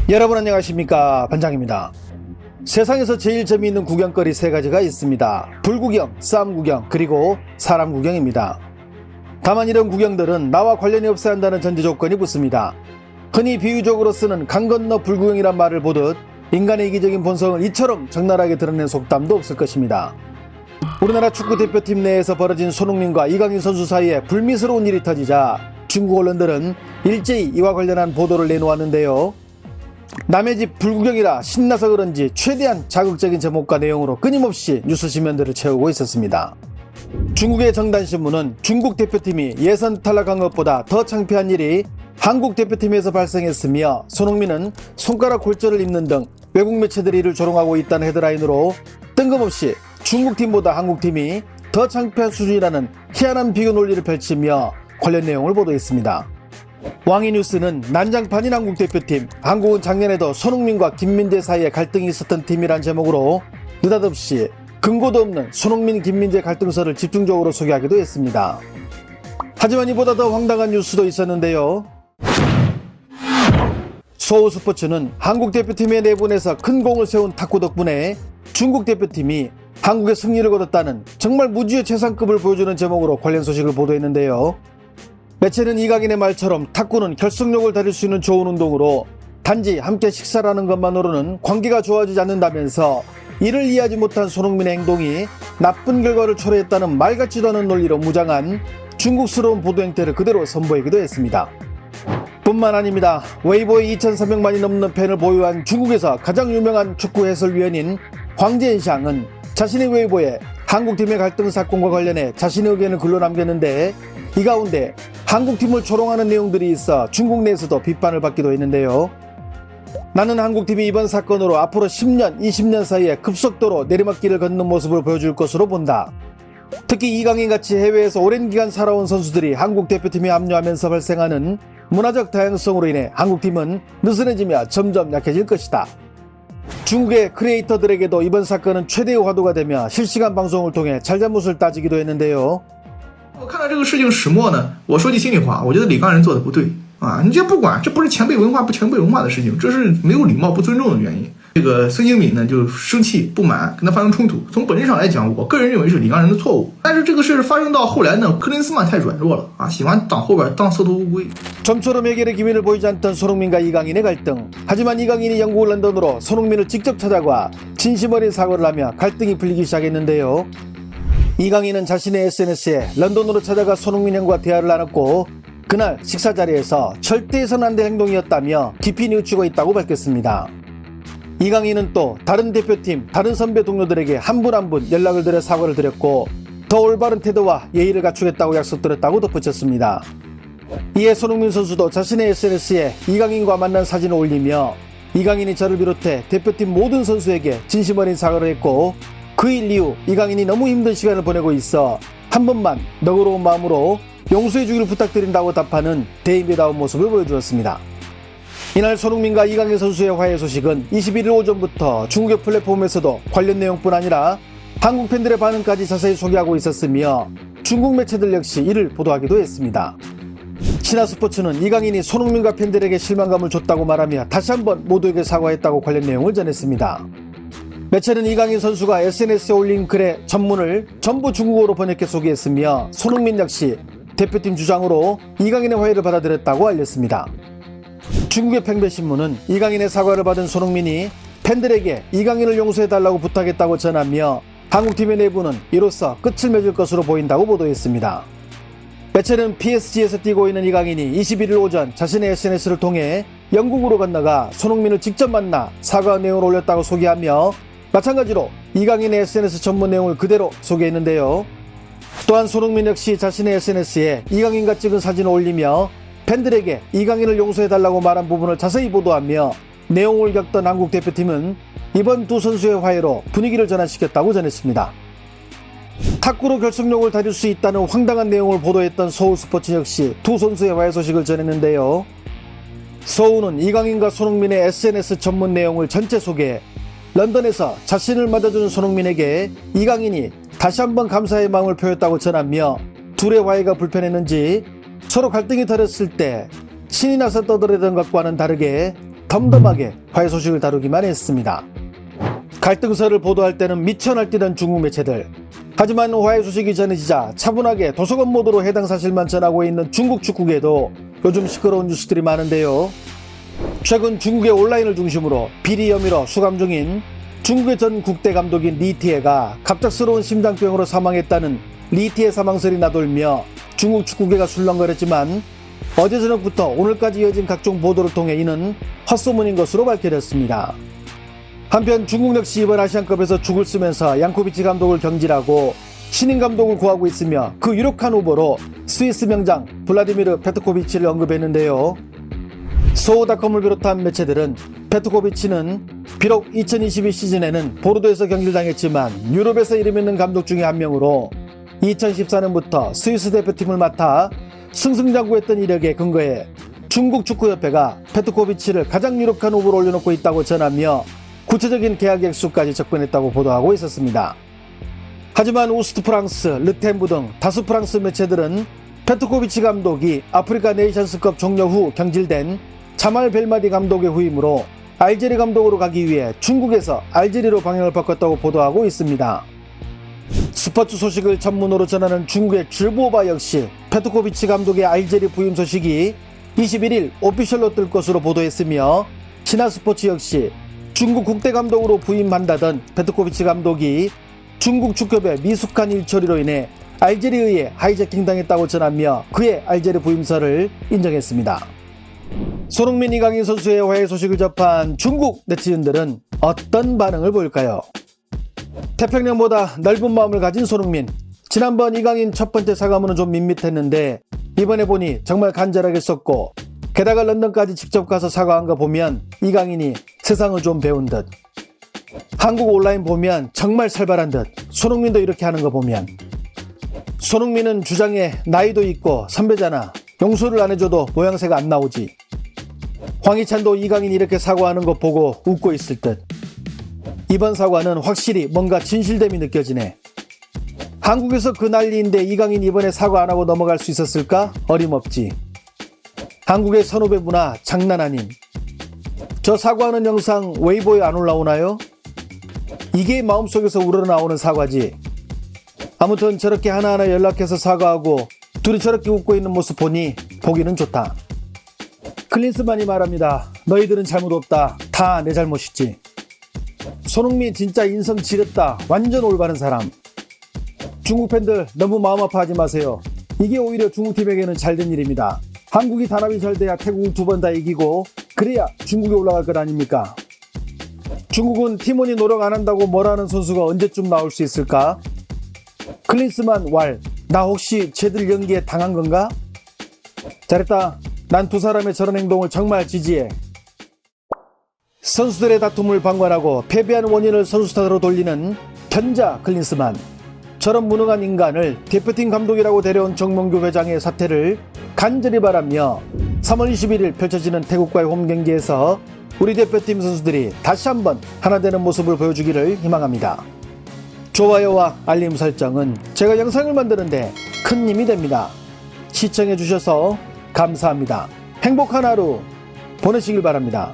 여러분 안녕하십니까, 반장입니다. 세상에서 제일 재미있는 구경거리 세 가지가 있습니다. 불구경, 싸움 구경, 그리고 사람 구경입니다. 다만 이런 구경들은 나와 관련이 없어야 한다는 전제 조건이 붙습니다. 흔히 비유적으로 쓰는 강 건너 불구경이란 말을 보듯 인간의 이기적인 본성을 이처럼 적나라하게 드러낸 속담도 없을 것입니다. 우리나라 축구대표팀 내에서 벌어진 손흥민과 이강인 선수 사이에 불미스러운 일이 터지자 중국 언론들은 일제히 이와 관련한 보도를 내놓았는데요. 남의 집 불구경이라 신나서 그런지 최대한 자극적인 제목과 내용으로 끊임없이 뉴스 지면들을 채우고 있었습니다. 중국의 정단신문은 중국 대표팀이 예선 탈락한 것보다 더 창피한 일이 한국 대표팀에서 발생했으며 손흥민은 손가락 골절을 입는 등 외국 매체들이 이를 조롱하고 있다는 헤드라인으로 뜬금없이 중국팀보다 한국팀이 더 창피한 수준이라는 희한한 비교 논리를 펼치며 관련 내용을 보도했습니다. 왕이뉴스는 난장판인 한국 대표팀, 한국은 작년에도 손흥민과 김민재 사이에 갈등이 있었던 팀이란 제목으로 느닷없이 근거도 없는 손흥민 김민재 갈등설을 집중적으로 소개하기도 했습니다. 하지만 이보다 더 황당한 뉴스도 있었는데요. 소우스포츠는 한국 대표팀의 내분에서 큰 공을 세운 탁구 덕분에 중국 대표팀이 한국의 승리를 거뒀다는 정말 무지의 최상급을 보여주는 제목으로 관련 소식을 보도했는데요. 매체는 이강인의 말처럼 탁구는 결속력을 다릴 수 있는 좋은 운동으로 단지 함께 식사를 하는 것만으로는 관계가 좋아지지 않는다면서 이를 이해하지 못한 손흥민의 행동이 나쁜 결과를 초래했다는 말 같지도 않은 논리로 무장한 중국스러운 보도 행태를 그대로 선보이기도 했습니다. 뿐만 아닙니다. 웨이보에 2,300만이 넘는 팬을 보유한 중국에서 가장 유명한 축구 해설위원인 황제인샹은 자신의 웨이보에 한국팀의 갈등 사건과 관련해 자신의 의견을 글로 남겼는데 이 가운데 한국팀을 조롱하는 내용들이 있어 중국 내에서도 비판을 받기도 했는데요. 나는 한국팀이 이번 사건으로 앞으로 10년, 20년 사이에 급속도로 내리막길을 걷는 모습을 보여줄 것으로 본다. 특히 이강인같이 해외에서 오랜 기간 살아온 선수들이 한국 대표팀에 합류하면서 발생하는 문화적 다양성으로 인해 한국팀은 느슨해지며 점점 약해질 것이다. 중국의 크리에이터들에게도 이번 사건은 최대의 화두가 되며 실시간 방송을 통해 잘잘못을 따지기도 했는데요. 我看到这个事情始末呢，我说句心里话，我觉得李刚人做的不对啊！你这不管，这不是前辈文化不前辈文化的事情，这是没有礼貌、不尊重的原因。这个孙兴敏呢就生气不满，跟他发生冲突。从本质上来讲，我个人认为是李刚人的错误。但是这个事发生到后来呢，克林斯曼太软弱了啊，喜欢挡后边当缩头乌龟。 좀처럼 해결의 기미를 보이지 않던 손흥민과 이강인의 갈등. 하지만 이강인이 영국 런던으로 손흥민을 직접 찾아가 진심 어린 사과를 하며 갈등이 풀리기 시작했는데요. 이강인은 자신의 SNS에 런던으로 찾아가 손흥민 형과 대화를 나눴고 그날 식사 자리에서 절대 해서는 안 될 행동이었다며 깊이 뉘우치고 있다고 밝혔습니다. 이강인은 또 다른 대표팀, 다른 선배 동료들에게 한 분 한 분 연락을 드려 사과를 드렸고 더 올바른 태도와 예의를 갖추겠다고 약속드렸다고 덧붙였습니다. 이에 손흥민 선수도 자신의 SNS에 이강인과 만난 사진을 올리며 이강인이 저를 비롯해 대표팀 모든 선수에게 진심 어린 사과를 했고 그 일 이후 이강인이 너무 힘든 시간을 보내고 있어 한 번만 너그러운 마음으로 용서해주기를 부탁드린다고 답하는 대인배다운 모습을 보여주었습니다. 이날 손흥민과 이강인 선수의 화해 소식은 21일 오전부터 중국의 플랫폼에서도 관련 내용뿐 아니라 한국 팬들의 반응까지 자세히 소개하고 있었으며 중국 매체들 역시 이를 보도하기도 했습니다. 신화스포츠는 이강인이 손흥민과 팬들에게 실망감을 줬다고 말하며 다시 한번 모두에게 사과했다고 관련 내용을 전했습니다. 매체는 이강인 선수가 SNS에 올린 글의 전문을 전부 중국어로 번역해 소개했으며 손흥민 역시 대표팀 주장으로 이강인의 화해를 받아들였다고 알렸습니다. 중국의 팽배신문은 이강인의 사과를 받은 손흥민이 팬들에게 이강인을 용서해달라고 부탁했다고 전하며 한국팀의 내부는 이로써 끝을 맺을 것으로 보인다고 보도했습니다. 매체는 PSG에서 뛰고 있는 이강인이 21일 오전 자신의 SNS를 통해 영국으로 건너가 손흥민을 직접 만나 사과 내용을 올렸다고 소개하며 마찬가지로 이강인의 SNS 전문 내용을 그대로 소개했는데요. 또한 손흥민 역시 자신의 SNS에 이강인과 찍은 사진을 올리며 팬들에게 이강인을 용서해달라고 말한 부분을 자세히 보도하며 내용을 겪던 한국 대표팀은 이번 두 선수의 화해로 분위기를 전환시켰다고 전했습니다. 탁구로 결속력을 다릴 수 있다는 황당한 내용을 보도했던 서울스포츠 역시 두 선수의 화해 소식을 전했는데요. 서울은 이강인과 손흥민의 SNS 전문 내용을 전체 소개해 런던에서 자신을 맞아주는 손흥민에게 이강인이 다시 한번 감사의 마음을 표했다고 전하며 둘의 화해가 불편했는지 서로 갈등이 터졌을 때 신이 나서 떠들어대던 것과는 다르게 덤덤하게 화해 소식을 다루기만 했습니다. 갈등설을 보도할 때는 미쳐 날뛰던 중국 매체들. 하지만 화해 소식이 전해지자 차분하게 도서관 모드로 해당 사실만 전하고 있는 중국 축구계도 요즘 시끄러운 뉴스들이 많은데요. 최근 중국의 온라인을 중심으로 비리 혐의로 수감 중인 중국의 전 국대 감독인 리티에가 갑작스러운 심장병으로 사망했다는 리티에 사망설이 나돌며 중국 축구계가 술렁거렸지만 어제 저녁부터 오늘까지 이어진 각종 보도를 통해 이는 헛소문인 것으로 밝혀졌습니다. 한편 중국 역시 이번 아시안컵에서 죽을 쓰면서 양코비치 감독을 경질하고 신인 감독을 구하고 있으며 그 유력한 후보로 스위스 명장 블라디미르 페트코비치를 언급했는데요. 소호닷컴을 비롯한 매체들은 페트코비치는 비록 2022 시즌에는 보르도에서 경질당했지만 유럽에서 이름 있는 감독 중에 한 명으로 2014년부터 스위스 대표팀을 맡아 승승장구했던 이력에 근거해 중국 축구협회가 페트코비치를 가장 유력한 후보로 올려놓고 있다고 전하며 구체적인 계약 액수까지 접근했다고 보도하고 있었습니다. 하지만 우스트 프랑스, 르템부 등 다수 프랑스 매체들은 페트코비치 감독이 아프리카 네이션스컵 종료 후 경질된 자말 벨마디 감독의 후임으로 알제리 감독으로 가기 위해 중국에서 알제리로 방향을 바꿨다고 보도하고 있습니다. 스포츠 소식을 전문으로 전하는 중국의 쥐보바 역시 페트코비치 감독의 알제리 부임 소식이 21일 오피셜로 뜰 것으로 보도했으며 신화스포츠 역시 중국 국대 감독으로 부임한다던 페트코비치 감독이 중국 축협의 미숙한 일처리로 인해 알제리에 의해 하이제킹 당했다고 전하며 그의 알제리 부임설을 인정했습니다. 손흥민, 이강인 선수의 화해 소식을 접한 중국 네티즌들은 어떤 반응을 보일까요? 태평양보다 넓은 마음을 가진 손흥민. 지난번 이강인 첫 번째 사과문은 좀 밋밋했는데 이번에 보니 정말 간절하게 썼고 게다가 런던까지 직접 가서 사과한 거 보면 이강인이 세상을 좀 배운 듯. 한국 온라인 보면 정말 살벌한 듯. 손흥민도 이렇게 하는 거 보면. 손흥민은 주장에 나이도 있고 선배잖아. 용서를 안 해줘도 모양새가 안 나오지. 황희찬도 이강인이 이렇게 사과하는 거 보고 웃고 있을 듯. 이번 사과는 확실히 뭔가 진실됨이 느껴지네. 한국에서 그 난리인데 이강인 이번에 사과 안 하고 넘어갈 수 있었을까? 어림없지. 한국의 선후배 문화 장난 아님. 저 사과하는 영상 웨이보에 안 올라오나요? 이게 마음속에서 우러나오는 사과지. 아무튼 저렇게 하나하나 연락해서 사과하고 둘이 저렇게 웃고 있는 모습 보니 보기는 좋다. 클린스만이 말합니다. 너희들은 잘못 없다. 다 내 잘못이지. 손흥민 진짜 인성 지렸다. 완전 올바른 사람. 중국 팬들 너무 마음 아파하지 마세요. 이게 오히려 중국팀에게는 잘된 일입니다. 한국이 단합이 잘 돼야 태국을 2번 다 이기고 그래야 중국에 올라갈 것 아닙니까? 중국은 팀원이 노력 안 한다고 뭐라는 선수가 언제쯤 나올 수 있을까? 클린스만 왈. 나 혹시 쟤들 연기에 당한 건가? 잘했다. 난 두 사람의 저런 행동을 정말 지지해. 선수들의 다툼을 방관하고 패배한 원인을 선수 탓으로 돌리는 견자 클린스만. 저런 무능한 인간을 대표팀 감독이라고 데려온 정몽규 회장의 사퇴를 간절히 바라며 3월 21일 펼쳐지는 태국과의 홈 경기에서 우리 대표팀 선수들이 다시 한번 하나 되는 모습을 보여주기를 희망합니다. 좋아요와 알림 설정은 제가 영상을 만드는데 큰 힘이 됩니다. 시청해주셔서 감사합니다. 행복한 하루 보내시길 바랍니다.